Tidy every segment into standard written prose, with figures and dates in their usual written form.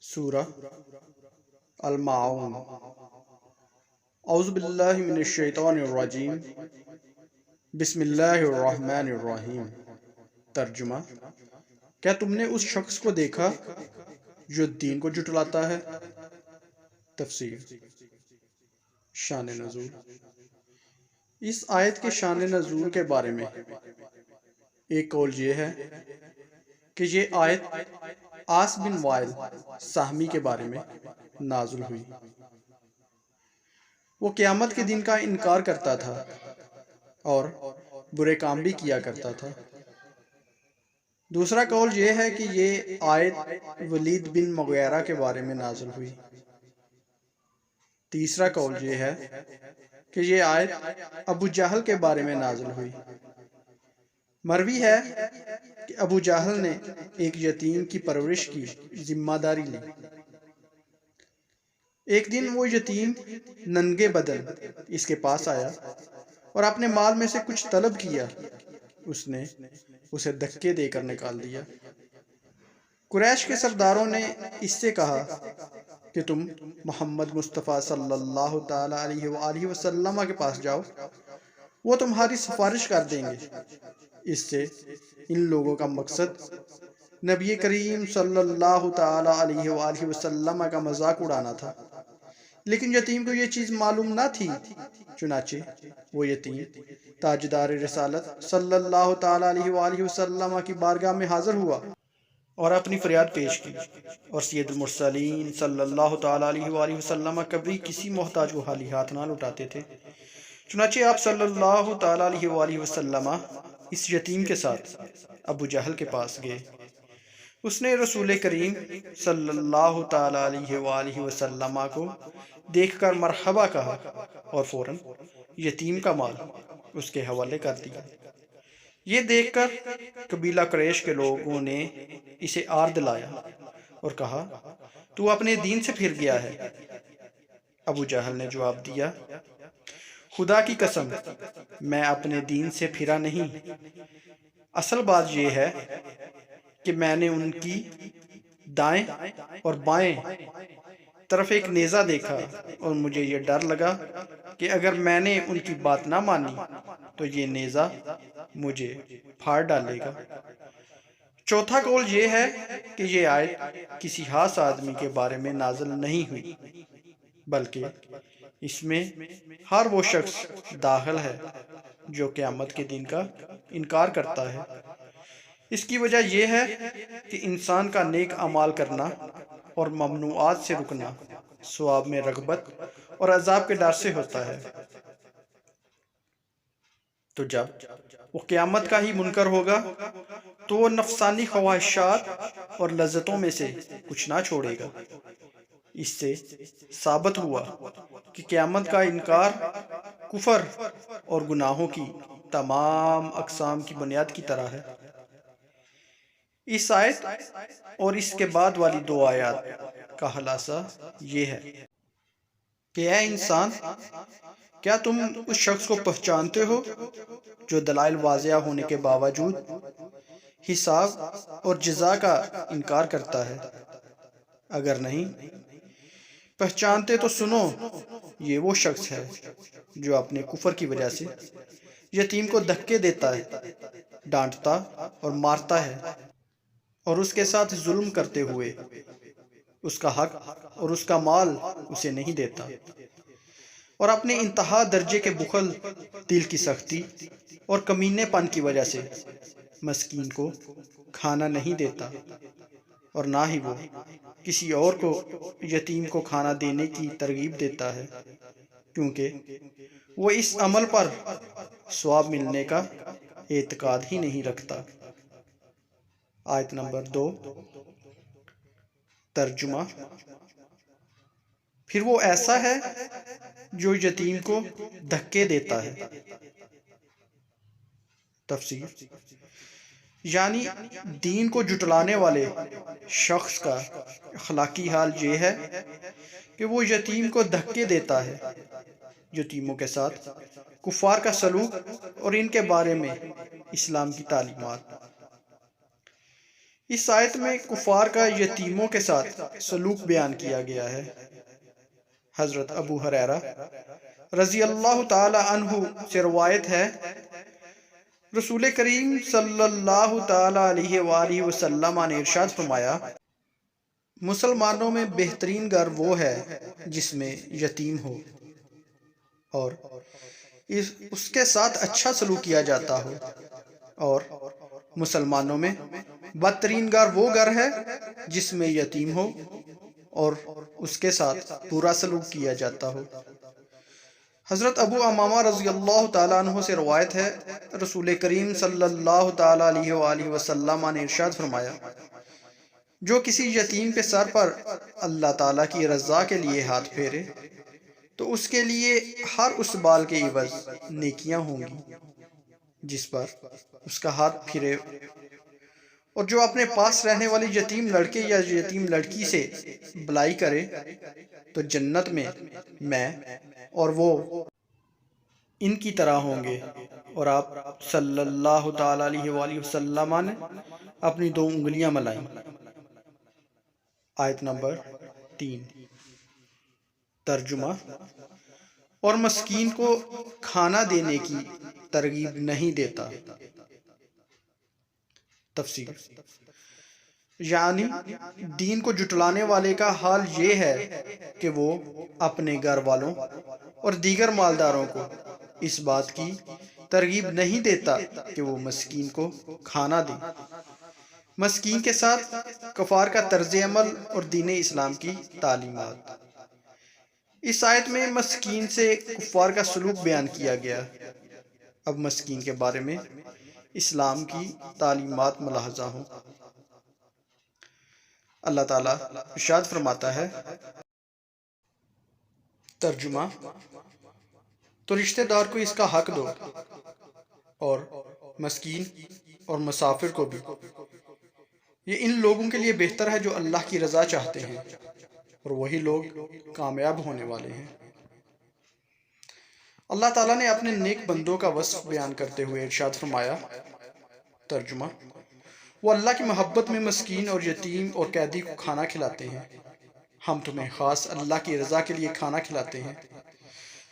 سورہ الماعون۔ اعوذ باللہ من الشیطان الرجیم، بسم اللہ الرحمن الرحیم۔ ترجمہ: کیا تم نے اس شخص کو دیکھا جو دین کو جھٹلاتا ہے؟ تفسیر۔ شان نزول۔ اس آیت کے شان نزول کے بارے میں ایک قول یہ ہے کہ یہ آیت عاص بن وائل سہمی کے بارے میں نازل ہوئی۔ وہ قیامت کے دن کا انکار کرتا تھا اور برے کام بھی کیا کرتا تھا۔ دوسرا قول یہ ہے کہ یہ آیت ولید بن مغیرہ کے بارے میں نازل ہوئی۔ تیسرا قول یہ ہے کہ یہ آیت ابو جہل کے بارے میں نازل ہوئی۔ مروی ہے کہ ابو جہل نے ایک یتیم کی پرورش کی ذمہ داری لی۔ ایک دن وہ یتیم ننگے بدن اس کے پاس آیا اور اپنے مال میں سے کچھ طلب کیا۔ اس نے اسے دھکے دے کر نکال دیا۔ قریش کے سرداروں نے اس سے کہا کہ تم محمد مصطفیٰ صلی اللہ تعالی علیہ وآلہ وسلم کے پاس جاؤ، وہ تمہاری سفارش کر دیں گے۔ اس سے ان لوگوں کا مقصد نبی کریم صلی اللہ تعالی علیہ وآلہ وسلم کا مذاق اڑانا تھا، لیکن یتیم کو یہ چیز معلوم نہ تھی۔ چنانچہ وہ یتیم تاجدار رسالت صلی اللہ تعالی علیہ وآلہ وسلم کی بارگاہ میں حاضر ہوا اور اپنی فریاد پیش کی، اور سید المرسلین صلی اللہ تعالی علیہ وآلہ وسلم کبھی کسی محتاج کو خالی ہاتھ نہ لوٹاتے تھے۔ چنانچہ آپ صلی اللہ تعالی علیہ وآلہ وسلم اس یتیم کے ساتھ ابو جہل کے پاس گئے۔ اس نے رسول کریم صلی اللہ تعالی علیہ وآلہ وسلم کو دیکھ کر مرحبا کہا اور فوراً یتیم کا مال اس کے حوالے کر دیا۔ یہ دیکھ کر قبیلہ قریش کے لوگوں نے اسے آر دلایا اور کہا، تو اپنے دین سے پھر گیا ہے۔ ابو جہل نے جواب دیا، خدا کی قسم میں اپنے دین سے پھرا نہیں، اصل بات یہ ہے کہ میں نے ان کی دائیں اور بائیں طرف ایک نیزہ دیکھا اور مجھے یہ ڈر لگا کہ اگر میں نے ان کی بات نہ مانی تو یہ نیزہ مجھے پھاڑ ڈالے گا۔ چوتھا قول یہ ہے کہ یہ آیت کسی خاص آدمی کے بارے میں نازل نہیں ہوئی، بلکہ اس میں ہر وہ شخص داخل ہے جو قیامت کے دن کا انکار کرتا ہے۔ اس کی وجہ یہ ہے کہ انسان کا نیک اعمال کرنا اور ممنوعات سے رکنا ثواب میں رغبت اور عذاب کے ڈر سے ہوتا ہے۔ تو جب وہ قیامت کا ہی منکر ہوگا تو وہ نفسانی خواہشات اور لذتوں میں سے کچھ نہ چھوڑے گا۔ اس سے ثابت ہوا کہ قیامت کا انکار کفر اور گناہوں کی تمام اقسام کی بنیاد کی طرح ہے۔ اس آیت اور اس کے بعد والی دو آیات کا خلاصہ یہ ہے کہ اے انسان، کیا تم اس شخص کو پہچانتے ہو جو دلائل واضح ہونے کے باوجود حساب اور جزا کا انکار کرتا ہے؟ اگر نہیں پہچانتے تو سنو، یہ وہ شخص ہے جو اپنے کفر کی وجہ سے یتیم کو دھکے دیتا ہے، ڈانٹتا اور مارتا ہے، اور اس کے ساتھ ظلم کرتے ہوئے اس کا حق اور اس کا مال اسے نہیں دیتا، اور اپنے انتہا درجے کے بخل، دل کی سختی اور کمینے پن کی وجہ سے مسکین کو کھانا نہیں دیتا، اور نہ ہی وہ کسی اور کو یتیم کو کھانا دینے کی ترغیب دیتا ہے، کیونکہ وہ اس عمل پر ثواب ملنے کا اعتقاد ہی نہیں رکھتا۔ آیت نمبر 2۔ ترجمہ: پھر وہ ایسا ہے جو یتیم کو دھکے دیتا ہے۔ تفسیر: یعنی دین کو جھٹلانے والے شخص کا اخلاقی حال یہ ہے کہ وہ یتیم کو دھکے دیتا ہے۔ یتیموں کے ساتھ کفار کا سلوک اور ان کے بارے میں اسلام کی تعلیمات۔ اس آیت میں کفار کا یتیموں کے ساتھ سلوک بیان کیا گیا ہے۔ حضرت ابو ہریرہ رضی اللہ تعالی عنہ سے روایت ہے، رسول کریم صلی اللہ تعالی علیہ وآلہ وسلم نے ارشاد فرمایا، مسلمانوں میں بہترین گھر وہ ہے جس میں یتیم ہو اور اس کے ساتھ اچھا سلوک کیا جاتا ہو، اور مسلمانوں میں بدترین گھر وہ گھر ہے جس میں یتیم ہو اور اس کے ساتھ برا سلوک کیا جاتا ہو۔ حضرت ابو امامہ رضی اللہ تعالیٰ عنہ سے روایت ہے، رسول کریم صلی اللہ تعالیٰ علیہ وآلہ وسلم نے ارشاد فرمایا، جو کسی یتیم کے سر پر اللہ تعالیٰ کی رضا کے لیے ہاتھ پھیرے تو اس کے لیے ہر اس بال کے عوض نیکیاں ہوں گی جس پر اس کا ہاتھ پھرے، اور جو اپنے پاس رہنے والی یتیم لڑکے یا یتیم لڑکی سے بلائی کرے تو جنت میں اور وہ ان کی طرح ہوں گے۔ اور آپ صلی اللہ تعالیٰ علیہ وآلہ وسلم نے اپنی 2 انگلیاں ملائیں۔ آیت نمبر 3۔ ترجمہ، اور مسکین کو کھانا دینے کی ترغیب نہیں دیتا۔ تفسیر، یعنی دین کو جھٹلانے والے کا حال یہ ہے کہ وہ اپنے گھر والوں اور دیگر مالداروں کو اس بات کی ترغیب نہیں دیتا کہ وہ مسکین کو کھانا دیں۔ مسکین کے ساتھ کفار کا طرز عمل اور دین اسلام کی تعلیمات۔ اس آیت میں مسکین سے کفار کا سلوک بیان کیا گیا۔ اب مسکین کے بارے میں اسلام کی تعلیمات ملاحظہ ہوں۔ اللہ تعالیٰ ارشاد فرماتا ہے، ترجمہ، تو رشتہ دار کو اس کا حق دو اور مسکین اور مسافر کو بھی، یہ ان لوگوں کے لیے بہتر ہے جو اللہ کی رضا چاہتے ہیں اور وہی لوگ کامیاب ہونے والے ہیں۔ اللہ تعالیٰ نے اپنے نیک بندوں کا وصف بیان کرتے ہوئے ارشاد فرمایا، ترجمہ، وہ اللہ کی محبت میں مسکین اور یتیم اور قیدی کو کھانا کھلاتے ہیں۔ ہم تمہیں خاص اللہ کی رضا کے لیے کھانا کھلاتے ہیں،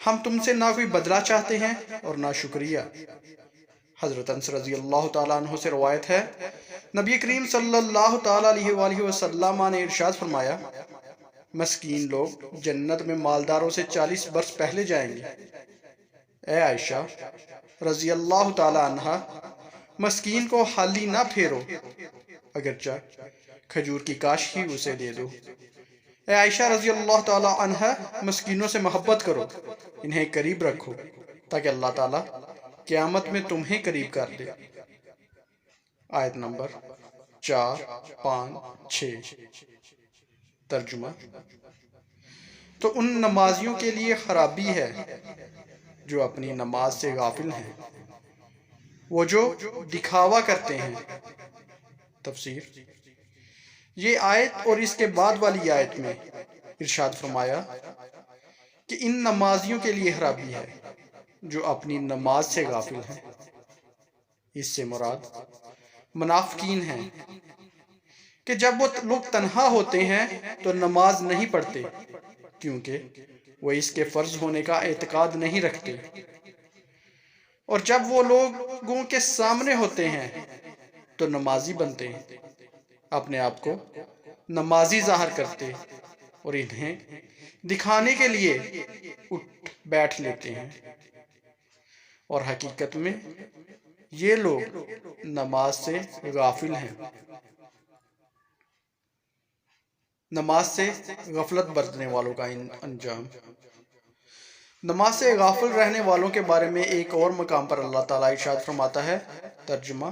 ہم تم سے نہ کوئی بدلہ چاہتے ہیں اور نہ شکریہ۔ حضرت انس رضی اللہ تعالیٰ عنہ سے روایت ہے، نبی کریم صلی اللہ تعالیٰ علیہ وآلہ وسلم نے ارشاد فرمایا، مسکین لوگ جنت میں مالداروں سے 40 برس پہلے جائیں گے۔ اے عائشہ رضی اللہ تعالیٰ عنہ، مسکین کو خالی نہ پھیرو، اگرچہ کھجور کی کاش ہی اسے دے دو۔ اے عائشہ رضی اللہ تعالیٰ عنہ، مسکینوں سے محبت کرو، انہیں قریب رکھو تاکہ اللہ تعالیٰ قیامت میں تمہیں قریب کر دے۔ آیت نمبر 4، 5، 6۔ ترجمہ، تو ان نمازیوں کے لیے خرابی ہے جو اپنی نماز سے غافل ہیں، وہ جو دکھاوا کرتے ہیں۔ تفسیر، یہ آیت اور اس کے بعد والی آیت میں ارشاد فرمایا کہ ان نمازیوں کے لیے خرابی ہے جو اپنی نماز سے غافل ہیں۔ اس سے مراد منافقین ہیں کہ جب وہ لوگ تنہا ہوتے ہیں تو نماز نہیں پڑھتے کیونکہ وہ اس کے فرض ہونے کا اعتقاد نہیں رکھتے، اور جب وہ لوگوں کے سامنے ہوتے ہیں تو نمازی بنتے ہیں، اپنے آپ کو نمازی ظاہر کرتے اور انہیں دکھانے کے لیے اٹھ بیٹھ لیتے ہیں، اور حقیقت میں یہ لوگ نماز سے غافل ہیں۔ نماز سے غفلت برتنے والوں کا انجام۔ نماز سے غافل رہنے والوں کے بارے میں ایک اور مقام پر اللہ تعالیٰ ارشاد فرماتا ہے، ترجمہ،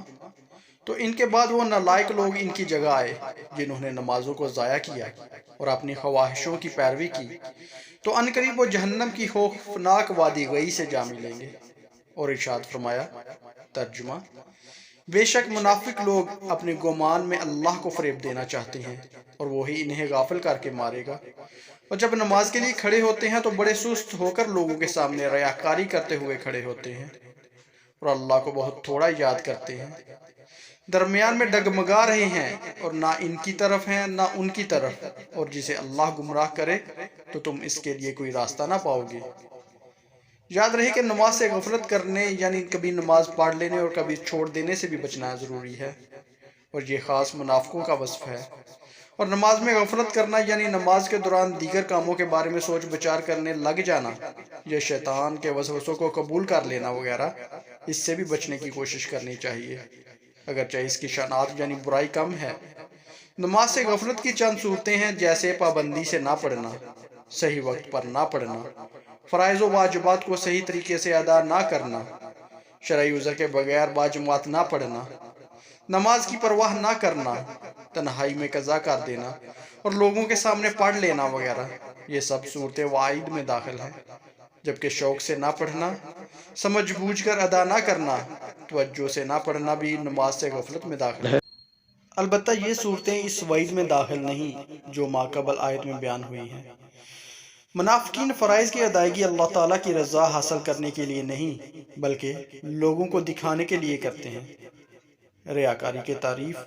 تو ان کے بعد وہ نالائق لوگ ان کی جگہ آئے جنہوں نے نمازوں کو ضائع کیا اور اپنی خواہشوں کی پیروی کی، تو عنقریب وہ جہنم کی خوفناک وادی غی سے جا ملیں گے۔ اور ارشاد فرمایا، ترجمہ، بے شک منافق لوگ اپنے گمان میں اللہ کو فریب دینا چاہتے ہیں اور وہی انہیں غافل کر کے مارے گا، اور جب نماز کے لیے کھڑے ہوتے ہیں تو بڑے سست ہو کر لوگوں کے سامنے ریاکاری کرتے ہوئے کھڑے ہوتے ہیں اور اللہ کو بہت تھوڑا یاد کرتے ہیں۔ درمیان میں ڈگمگا رہے ہیں اور نہ ان کی طرف ہیں نہ ان کی طرف، اور جسے اللہ گمراہ کرے تو تم اس کے لیے کوئی راستہ نہ پاؤ گے۔ یاد رہے کہ نماز سے غفلت کرنے یعنی کبھی نماز پڑھ لینے اور کبھی چھوڑ دینے سے بھی بچنا ضروری ہے، اور یہ خاص منافقوں کا وصف ہے۔ اور نماز میں غفلت کرنا یعنی نماز کے دوران دیگر کاموں کے بارے میں سوچ بچار کرنے لگ جانا یا شیطان کے وسوسوں کو قبول کر لینا وغیرہ، اس سے بھی بچنے کی کوشش کرنی چاہیے، اگرچہ اس کی شناعت یعنی برائی کم ہے۔ نماز سے غفلت کی چند صورتیں ہیں، جیسے پابندی سے نہ پڑھنا، صحیح وقت پر نہ پڑھنا، فرائض و واجبات کو صحیح طریقے سے ادا نہ کرنا، شرعی عذر کے بغیر باجماعت نہ پڑھنا، نماز کی پرواہ نہ کرنا، تنہائی میں قضا کر دینا اور لوگوں کے سامنے پڑھ لینا وغیرہ، یہ سب صورت وعید میں داخل ہیں۔ جبکہ شوق سے نہ پڑھنا، سمجھ بوجھ کر ادا نہ کرنا، توجہ سے نہ پڑھنا بھی نماز سے غفلت میں داخل ہے۔ البتہ یہ صورتیں اس وعید میں داخل نہیں جو ماقبل آیت میں بیان ہوئی ہیں۔ منافقین فرائض کی ادائیگی اللہ تعالیٰ کی رضا حاصل کرنے کے لیے نہیں بلکہ لوگوں کو دکھانے کے لیے کرتے ہیں۔ ریاکاری کی تعریف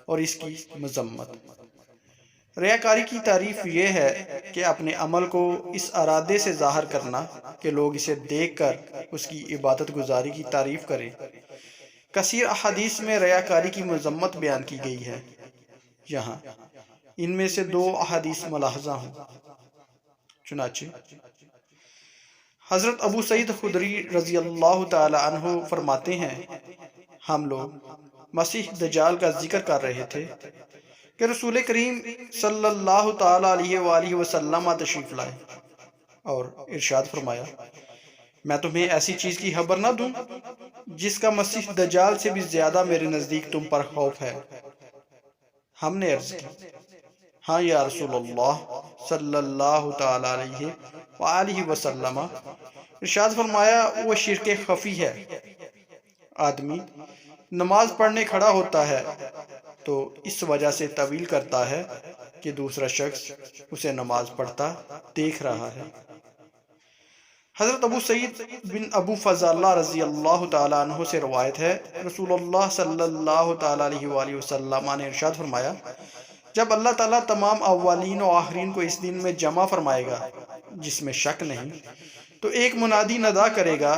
اور اس کی مذمت۔ ریاکاری کی تعریف یہ ہے کہ اپنے عمل کو اس ارادے سے ظاہر کرنا کہ لوگ اسے دیکھ کر اس کی عبادت گزاری کی تعریف کریں۔ کثیر احادیث میں ریاکاری کی مذمت بیان کی گئی ہے، یہاں ان میں سے 2 احادیث ملاحظہ ہوں۔ چنانچہ حضرت ابو سعید خدری رضی اللہ تعالی عنہ فرماتے ہیں، ہم لوگ مسیح دجال کا ذکر کر رہے تھے کہ رسول کریم صلی اللہ تعالی علیہ وآلہ وسلم تشریف لائے اور ارشاد فرمایا، میں تمہیں ایسی چیز کی خبر نہ دوں جس کا مسیح دجال سے بھی زیادہ میرے نزدیک تم پر خوف ہے۔ ہم نے عرض کی، ہاں یا رسول اللہ صلی اللہ تعالی علیہ وآلہ وسلم۔ ارشاد فرمایا، وہ شرک خفی ہے۔ آدمی نماز پڑھنے کھڑا ہوتا ہے تو اس وجہ سے طویل کرتا ہے کہ دوسرا شخص اسے نماز پڑھتا دیکھ رہا ہے۔ حضرت ابو سعید بن ابو فضالہ رضی اللہ تعالیٰ عنہ سے روایت ہے، رسول اللہ صلی اللہ تعالیٰ علیہ وآلہ وسلم نے ارشاد فرمایا، جب اللہ تعالیٰ تمام اولین و آخرین کو اس دن میں جمع فرمائے گا جس میں شک نہیں، تو ایک منادی ندا کرے گا،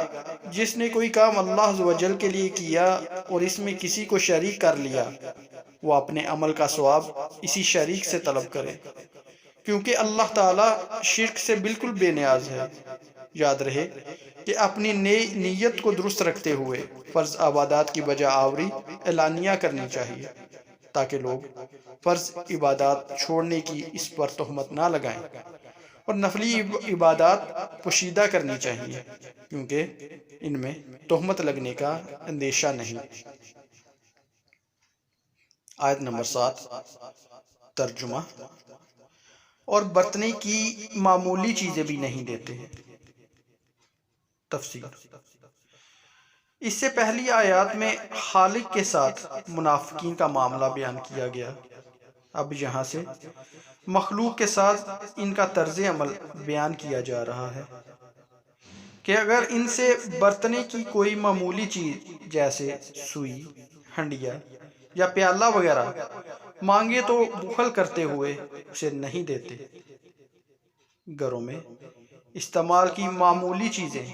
جس نے کوئی کام اللہ عز و جل کے لیے کیا اور اس میں کسی کو شریک کر لیا، وہ اپنے عمل کا ثواب اسی شریک سے طلب کرے، کیونکہ اللہ تعالیٰ شرک سے بالکل بے نیاز ہے۔ یاد رہے کہ اپنی نیت کو درست رکھتے ہوئے فرض عبادات کی بجا آوری اعلانیہ کرنی چاہیے، تاکہ لوگ فرض عبادات چھوڑنے کی اس پر تہمت نہ لگائیں، اور نفلی عبادات پوشیدہ کرنی چاہیے کیونکہ ان میں تہمت لگنے کا اندیشہ نہیں۔ آیت نمبر 7 ترجمہ، اور برتنے کی معمولی چیزیں بھی نہیں دیتے ہیں۔ تفسیر، اس سے پہلی آیات میں خالق کے ساتھ منافقین کا معاملہ بیان کیا گیا، اب یہاں سے مخلوق کے ساتھ ان کا طرز عمل بیان کیا جا رہا ہے کہ اگر ان سے برتنے کی کوئی معمولی چیز جیسے سوئی، ہنڈیا یا پیالہ وغیرہ مانگے تو بخل کرتے ہوئے اسے نہیں دیتے۔ گھروں میں استعمال کی معمولی چیزیں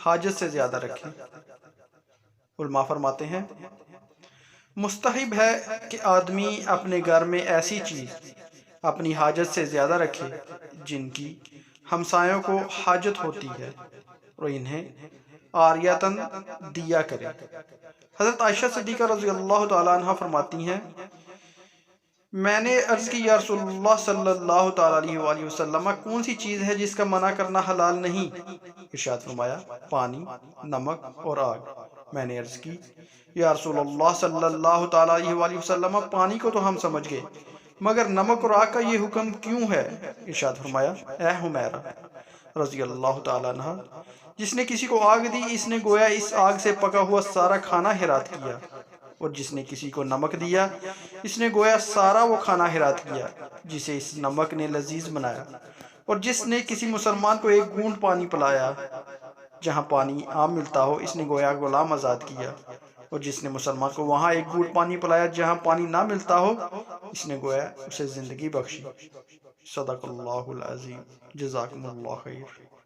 حاجت سے زیادہ رکھیں۔ علماء فرماتے ہیں، مستحب ہے کہ آدمی اپنے گھر میں ایسی چیز اپنی حاجت سے زیادہ رکھے جن کی ہمسایوں کو حاجت ہوتی ہے اور انہیں عاریتاً دیا کرے۔ حضرت عائشہ صدیقہ رضی اللہ تعالیٰ عنہ فرماتی ہیں، میں نے عرض کی، یا رسول اللہ صلی اللہ تعالیٰ علیہ وآلہ وسلم، کون سی چیز ہے جس کا منع کرنا حلال نہیں؟ ارشاد فرمایا، پانی، نمک اور آگ۔ میں نے عرض کی، یا رسول اللہ صلی اللہ تعالیٰ علیہ وآلہ وسلم، پانی کو تو ہم سمجھ گئے، مگر نمک اور آگ کا یہ حکم کیوں ہے؟ ارشاد فرمایا، اے حمیرہ رضی اللہ تعالیٰ عنہ، جس نے کسی کو آگ دی، اس نے گویا اس آگ سے پکا ہوا سارا کھانا ہیرات کیا، اور جس نے کسی کو نمک دیا، اس نے گویا سارا وہ کھانا ہیرات کیا جسے اس نمک نے لذیذ بنایا، اور جس نے کسی مسلمان کو ایک گھونٹ پانی پلایا جہاں پانی عام ملتا ہو، اس نے گویا غلام آزاد کیا، اور جس نے مسلمان کو وہاں ایک گھونٹ پانی پلایا جہاں پانی نہ ملتا ہو، اس نے گویا اسے زندگی بخشی۔ صدق اللہ العظیم، جزاکم اللہ خیر۔